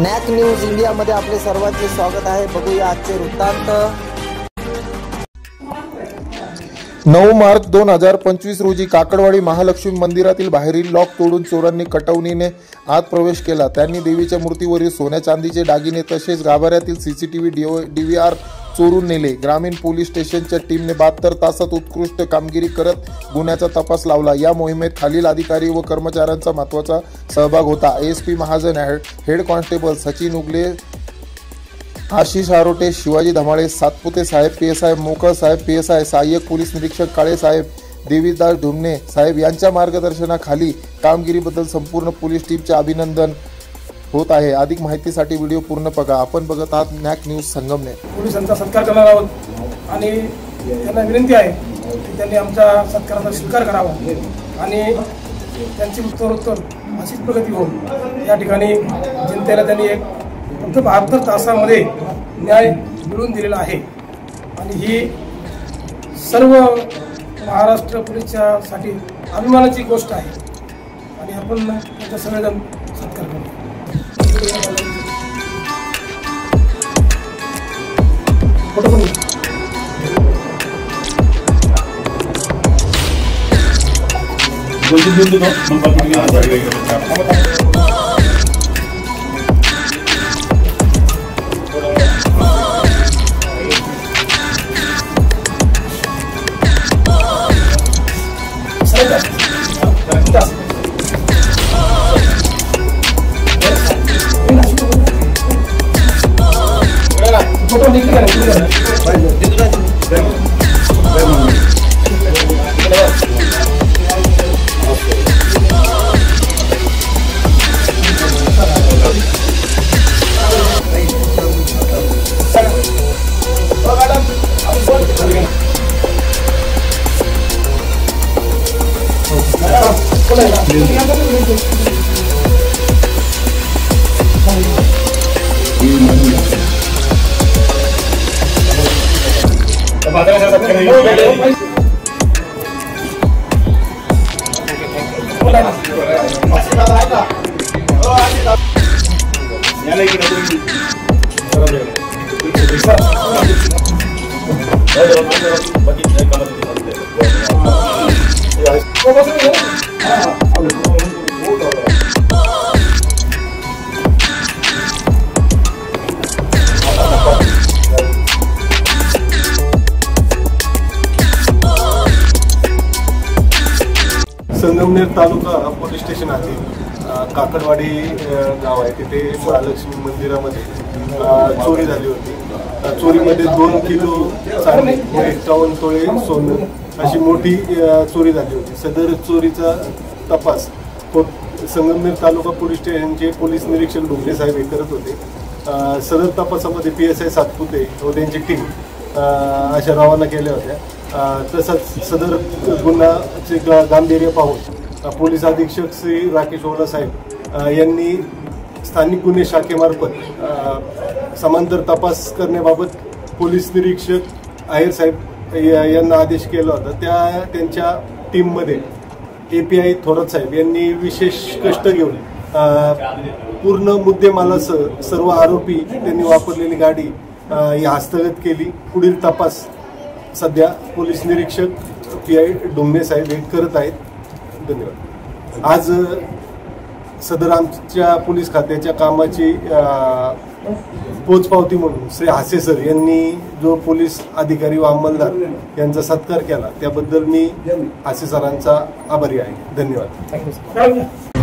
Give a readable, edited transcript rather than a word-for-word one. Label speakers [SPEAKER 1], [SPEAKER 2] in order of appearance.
[SPEAKER 1] NAAC news इंडियामध्ये आपले सर्वांचे स्वागत आहे। बघूया आजचे वृत्तांत।
[SPEAKER 2] 9 मार्च 2025 रोजी काकडवाडी महालक्ष्मी मंदिरातील बाहेरील लॉक तोडून चोरांनी कटवणीने आत प्रवेश केला। त्यांनी देवीच्या मूर्तीवरील सोन्या चांदीचे दागिने तसेच गाभाऱ्यातील सीसीटीव्ही DVR चोरून नेले। ग्रामीण पोलीस स्टेशनच्या टीमने 72 तासात उत्कृष्ट कामगिरी करत गुन्ह्याचा तपास लावला। या मोहिमेत खालील अधिकारी व कर्मचाऱ्यांचा महत्त्वाचा सहभाग होता। ASP Mahajan, head constable Sachin Ugale, Ashish Arote, Shivaji Dhamale, Satpute साहेब PSI, मोकळ साहेब PSI, सहाय्यक पोलीस निरीक्षक काळे साहेब, देवीदास ढुमणे साहेब यांच्या मार्गदर्शनाखाली कामगिरीबद्दल संपूर्ण पोलीस टीमचे अभिनंदन होत आहे। अधिक माहितीसाठी व्हिडिओ पूर्ण बघा। आपण बघत आहात नॅक न्यूज संगमनेर।
[SPEAKER 3] पोलिसांचा सत्कार करणार आहोत आणि त्यांना विनंती आहे की त्यांनी आमच्या सत्काराचा स्वीकार करावा आणि त्यांची उत्तरोत्तर अशीच प्रगती होईल। या ठिकाणी जनतेला त्यांनी एक फक्त 72 तासामध्ये न्याय मिळवून दिलेला आहे आणि ही सर्व महाराष्ट्र पोलीसच्या साठी अभिमानाची गोष्ट आहे आणि आपण त्यांचा सगळेजण सत्कार करू।
[SPEAKER 4] संगमनेर तालुका पोलीस स्टेशन आहे, काकडवाडी गाव आहे। तिथे महालक्ष्मी मंदिरामध्ये चोरी झाली होती। चोरीमध्ये 2 किलो चांदी, 51 तोळे सोनं अशी मोठी चोरी झाली होती। सदर चोरीचा तपास संगमनेर तालुका पोलीस स्टेशनचे पोलीस निरीक्षक ढुमणे साहेब हे करत होते। सदर तपासामध्ये PSI सातपुते व त्यांची टीम अशा रवाना केल्या होत्या। तसंच सदर गुन्ह्याचे गांभीर्य पाहून पोलीस अधीक्षक श्री राकेश ओला साहेब यांनी स्थानिक गुन्हे शाखेमार्फत समांतर तपास करण्याबाबत पोलीस निरीक्षक आहेर साहेब यांना आदेश केला होता। त्यांच्या टीममध्ये API थोरात साहेब यांनी विशेष कष्ट घेऊन पूर्ण मुद्देमालासह सर्व आरोपी त्यांनी वापरलेली गाडी ही हस्तगत केली। पुढील तपास सध्या पोलीस निरीक्षक PI ढुमणे साहेब हे करत आहेत। धन्यवाद। आज सदर आमच्या पोलीस खात्याच्या कामाची पोचपावती म्हणून श्री हासे सर यांनी जो पोलीस अधिकारी व अंमलदार यांचा सत्कार केला त्याबद्दल मी हासे सरांचा आभारी आहे। धन्यवाद।